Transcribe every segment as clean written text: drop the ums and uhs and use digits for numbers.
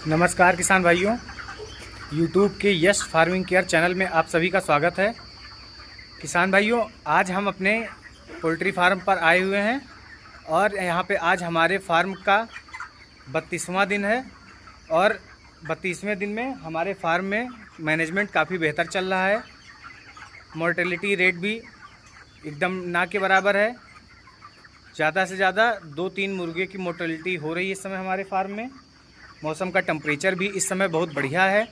नमस्कार किसान भाइयों, यूट्यूब के यश फार्मिंग केयर चैनल में आप सभी का स्वागत है। किसान भाइयों, आज हम अपने पोल्ट्री फार्म पर आए हुए हैं और यहाँ पे आज हमारे फार्म का 32वां दिन है और 32वें दिन में हमारे फार्म में मैनेजमेंट काफ़ी बेहतर चल रहा है। मोर्टेलिटी रेट भी एकदम ना के बराबर है। ज़्यादा से ज़्यादा 2-3 मुर्गे की मोर्टेलिटी हो रही है इस समय हमारे फार्म में। मौसम का टेम्परेचर भी इस समय बहुत बढ़िया है,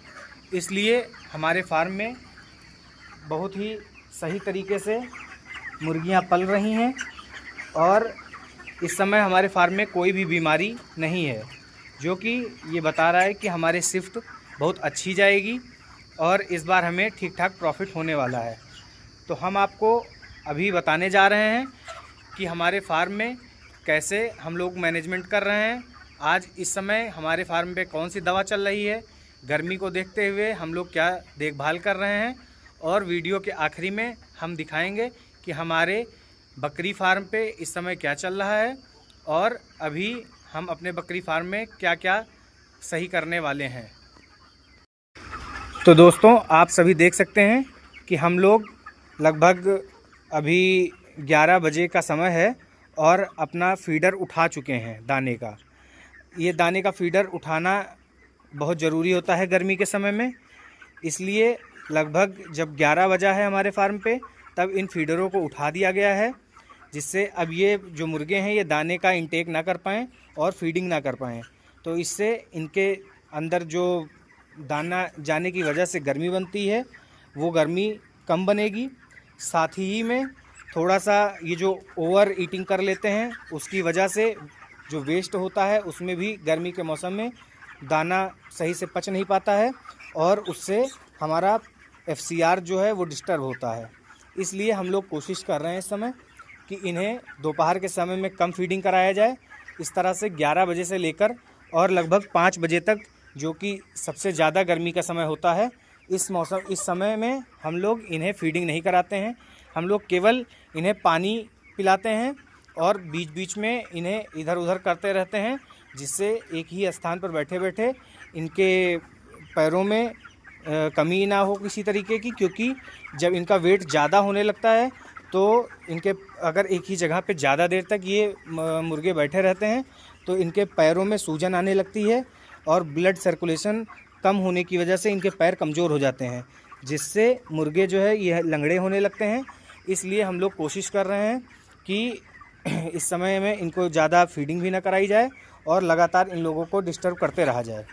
इसलिए हमारे फार्म में बहुत ही सही तरीके से मुर्गियां पल रही हैं और इस समय हमारे फार्म में कोई भी बीमारी नहीं है, जो कि ये बता रहा है कि हमारे शिफ्ट बहुत अच्छी जाएगी और इस बार हमें ठीक ठाक प्रॉफिट होने वाला है। तो हम आपको अभी बताने जा रहे हैं कि हमारे फार्म में कैसे हम लोग मैनेजमेंट कर रहे हैं। आज इस समय हमारे फार्म पे कौन सी दवा चल रही है, गर्मी को देखते हुए हम लोग क्या देखभाल कर रहे हैं, और वीडियो के आखिरी में हम दिखाएंगे कि हमारे बकरी फार्म पे इस समय क्या चल रहा है और अभी हम अपने बकरी फार्म में क्या क्या सही करने वाले हैं। तो दोस्तों, आप सभी देख सकते हैं कि हम लोग लगभग अभी 11 बजे का समय है और अपना फीडर उठा चुके हैं दाने का। ये दाने का फीडर उठाना बहुत ज़रूरी होता है गर्मी के समय में, इसलिए लगभग जब 11 बजा है हमारे फार्म पे तब इन फीडरों को उठा दिया गया है, जिससे अब ये जो मुर्गे हैं ये दाने का इंटेक ना कर पाएँ और फीडिंग ना कर पाएँ। तो इससे इनके अंदर जो दाना जाने की वजह से गर्मी बनती है वो गर्मी कम बनेगी। साथ ही में थोड़ा सा ये जो ओवर ईटिंग कर लेते हैं उसकी वजह से जो वेस्ट होता है उसमें भी गर्मी के मौसम में दाना सही से पच नहीं पाता है और उससे हमारा FCR जो है वो डिस्टर्ब होता है। इसलिए हम लोग कोशिश कर रहे हैं इस समय कि इन्हें दोपहर के समय में कम फीडिंग कराया जाए। इस तरह से 11 बजे से लेकर और लगभग 5 बजे तक, जो कि सबसे ज़्यादा गर्मी का समय होता है, इस समय में हम लोग इन्हें फीडिंग नहीं कराते हैं। हम लोग केवल इन्हें पानी पिलाते हैं और बीच बीच में इन्हें इधर उधर करते रहते हैं, जिससे एक ही स्थान पर बैठे बैठे इनके पैरों में कमी ना हो किसी तरीके की, क्योंकि जब इनका वेट ज़्यादा होने लगता है तो इनके अगर एक ही जगह पे ज़्यादा देर तक ये मुर्गे बैठे रहते हैं तो इनके पैरों में सूजन आने लगती है और ब्लड सर्कुलेशन कम होने की वजह से इनके पैर कमज़ोर हो जाते हैं, जिससे मुर्गे जो है ये लंगड़े होने लगते हैं। इसलिए हम लोग कोशिश कर रहे हैं कि इस समय में इनको ज़्यादा फीडिंग भी ना कराई जाए और लगातार इन लोगों को डिस्टर्ब करते रहा जाए।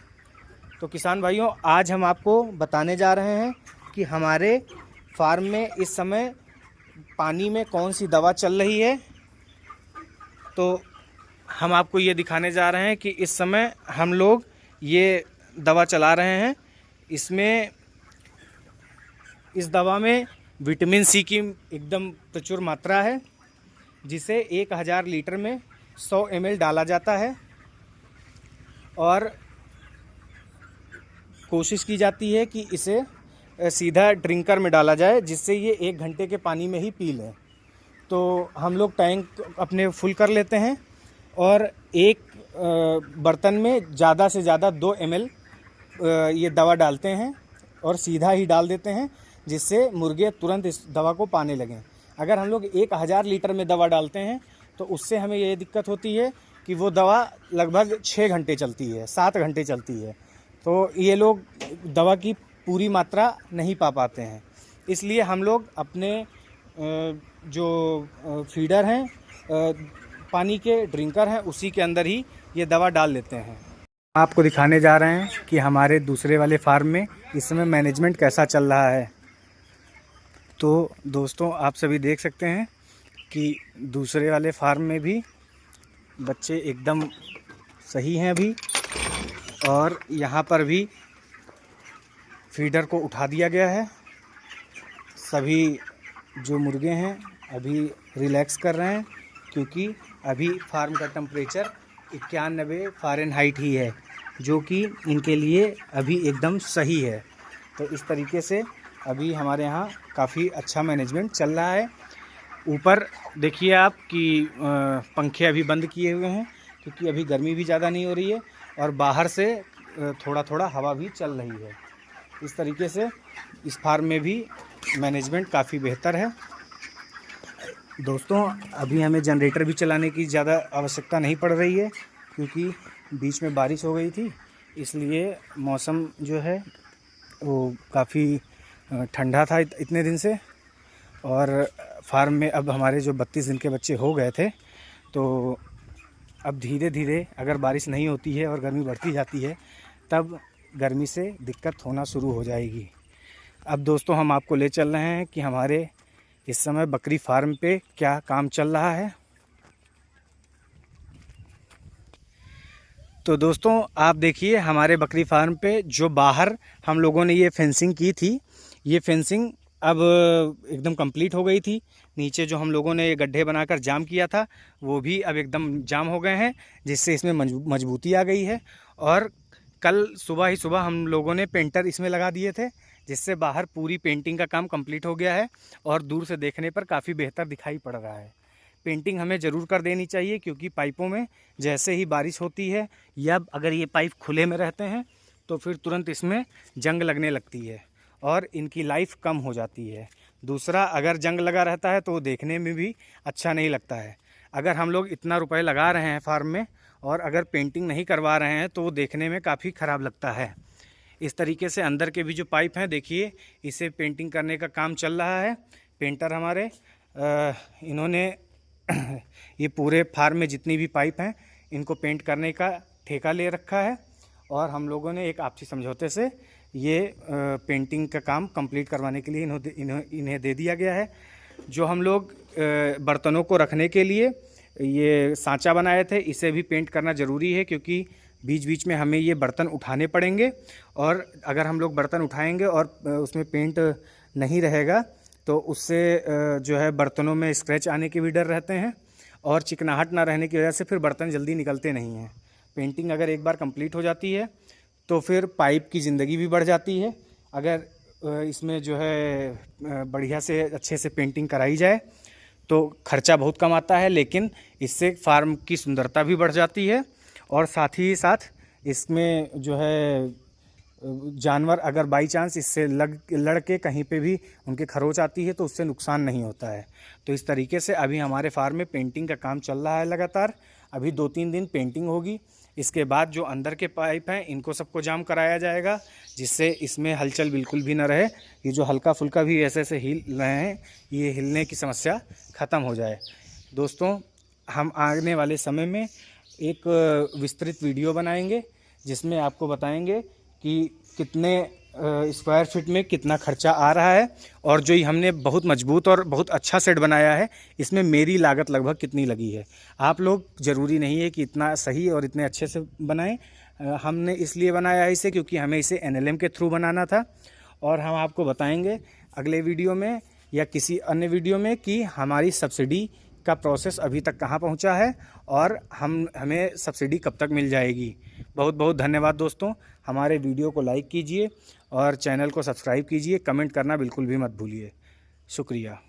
तो किसान भाइयों, आज हम आपको बताने जा रहे हैं कि हमारे फार्म में इस समय पानी में कौन सी दवा चल रही है। तो हम आपको ये दिखाने जा रहे हैं कि इस समय हम लोग ये दवा चला रहे हैं। इस दवा में विटामिन C की एकदम प्रचुर मात्रा है, जिसे 1000 लीटर में 100 ml डाला जाता है और कोशिश की जाती है कि इसे सीधा ड्रिंकर में डाला जाए, जिससे ये 1 घंटे के पानी में ही पी लें। तो हम लोग टैंक अपने फुल कर लेते हैं और एक बर्तन में ज़्यादा से ज़्यादा 2 ml ये दवा डालते हैं और सीधा ही डाल देते हैं, जिससे मुर्गे तुरंत इस दवा को पाने लगें। अगर हम लोग 1000 लीटर में दवा डालते हैं तो उससे हमें ये दिक्कत होती है कि वो दवा लगभग 6 घंटे चलती है, 7 घंटे चलती है, तो ये लोग दवा की पूरी मात्रा नहीं पा पाते हैं। इसलिए हम लोग अपने जो फीडर हैं, पानी के ड्रिंकर हैं, उसी के अंदर ही ये दवा डाल लेते हैं। आपको दिखाने जा रहे हैं कि हमारे दूसरे वाले फार्म में इस समय मैनेजमेंट कैसा चल रहा है। तो दोस्तों, आप सभी देख सकते हैं कि दूसरे वाले फार्म में भी बच्चे एकदम सही हैं अभी, और यहाँ पर भी फीडर को उठा दिया गया है। सभी जो मुर्गे हैं अभी रिलैक्स कर रहे हैं, क्योंकि अभी फार्म का टेम्परेचर 91 फ़ारेनहाइट ही है, जो कि इनके लिए अभी एकदम सही है। तो इस तरीके से अभी हमारे यहाँ काफ़ी अच्छा मैनेजमेंट चल रहा है। ऊपर देखिए आप कि पंखे अभी बंद किए हुए हैं, क्योंकि अभी गर्मी भी ज़्यादा नहीं हो रही है और बाहर से थोड़ा थोड़ा हवा भी चल रही है। इस तरीके से इस फार्म में भी मैनेजमेंट काफ़ी बेहतर है। दोस्तों अभी हमें जनरेटर भी चलाने की ज़्यादा आवश्यकता नहीं पड़ रही है, क्योंकि बीच में बारिश हो गई थी, इसलिए मौसम जो है वो काफ़ी ठंडा था इतने दिन से। और फार्म में अब हमारे जो 32 दिन के बच्चे हो गए थे, तो अब धीरे धीरे अगर बारिश नहीं होती है और गर्मी बढ़ती जाती है, तब गर्मी से दिक्कत होना शुरू हो जाएगी। अब दोस्तों हम आपको ले चल रहे हैं कि हमारे इस समय बकरी फार्म पे क्या काम चल रहा है। तो दोस्तों आप देखिए हमारे बकरी फार्म पे जो बाहर हम लोगों ने ये फेंसिंग की थी, ये फेंसिंग अब एकदम कंप्लीट हो गई थी। नीचे जो हम लोगों ने गड्ढे बनाकर जाम किया था, वो भी अब एकदम जाम हो गए हैं, जिससे इसमें मजबूती आ गई है। और कल सुबह ही सुबह हम लोगों ने पेंटर इसमें लगा दिए थे, जिससे बाहर पूरी पेंटिंग का काम कंप्लीट हो गया है और दूर से देखने पर काफ़ी बेहतर दिखाई पड़ रहा है। पेंटिंग हमें ज़रूर कर देनी चाहिए, क्योंकि पाइपों में जैसे ही बारिश होती है या अगर ये पाइप खुले में रहते हैं तो फिर तुरंत इसमें जंग लगने लगती है और इनकी लाइफ कम हो जाती है। दूसरा, अगर जंग लगा रहता है तो वो देखने में भी अच्छा नहीं लगता है। अगर हम लोग इतना रुपए लगा रहे हैं फार्म में और अगर पेंटिंग नहीं करवा रहे हैं तो वो देखने में काफ़ी ख़राब लगता है। इस तरीके से अंदर के भी जो पाइप हैं, देखिए इसे पेंटिंग करने का काम चल रहा है। पेंटर हमारे इन्होंने ये पूरे फार्म में जितनी भी पाइप हैं इनको पेंट करने का ठेका ले रखा है, और हम लोगों ने एक आपसी समझौते से ये पेंटिंग का काम कंप्लीट करवाने के लिए इन्हें दे दिया गया है। जो हम लोग बर्तनों को रखने के लिए ये सांचा बनाए थे, इसे भी पेंट करना ज़रूरी है, क्योंकि बीच बीच में हमें ये बर्तन उठाने पड़ेंगे, और अगर हम लोग बर्तन उठाएंगे और उसमें पेंट नहीं रहेगा तो उससे जो है बर्तनों में स्क्रैच आने के भी डर रहते हैं, और चिकनाहट ना रहने की वजह से फिर बर्तन जल्दी निकलते नहीं हैं। पेंटिंग अगर एक बार कंप्लीट हो जाती है तो फिर पाइप की ज़िंदगी भी बढ़ जाती है। अगर इसमें जो है बढ़िया से अच्छे से पेंटिंग कराई जाए तो खर्चा बहुत कम आता है, लेकिन इससे फार्म की सुंदरता भी बढ़ जाती है। और साथ ही साथ इसमें जो है जानवर अगर बाई चांस इससे लड़ के कहीं पे भी उनके खरोच आती है तो उससे नुकसान नहीं होता है। तो इस तरीके से अभी हमारे फार्म में पेंटिंग का काम चल रहा है लगातार। अभी 2-3 दिन पेंटिंग होगी, इसके बाद जो अंदर के पाइप हैं इनको सबको जाम कराया जाएगा, जिससे इसमें हलचल बिल्कुल भी ना रहे। ये जो हल्का फुल्का भी ऐसे ऐसे हिल रहे हैं, ये हिलने की समस्या ख़त्म हो जाए। दोस्तों हम आने वाले समय में एक विस्तृत वीडियो बनाएंगे, जिसमें आपको बताएंगे कि कितने स्क्वायर फीट में कितना खर्चा आ रहा है, और जो ही हमने बहुत मजबूत और बहुत अच्छा सेट बनाया है, इसमें मेरी लागत लगभग कितनी लगी है। आप लोग ज़रूरी नहीं है कि इतना सही और इतने अच्छे से बनाएं। हमने इसलिए बनाया है इसे क्योंकि हमें इसे NLM के थ्रू बनाना था, और हम आपको बताएंगे अगले वीडियो में या किसी अन्य वीडियो में कि हमारी सब्सिडी का प्रोसेस अभी तक कहाँ पहुँचा है और हमें सब्सिडी कब तक मिल जाएगी। बहुत बहुत धन्यवाद दोस्तों। हमारे वीडियो को लाइक कीजिए और चैनल को सब्सक्राइब कीजिए। कमेंट करना बिल्कुल भी मत भूलिए। शुक्रिया।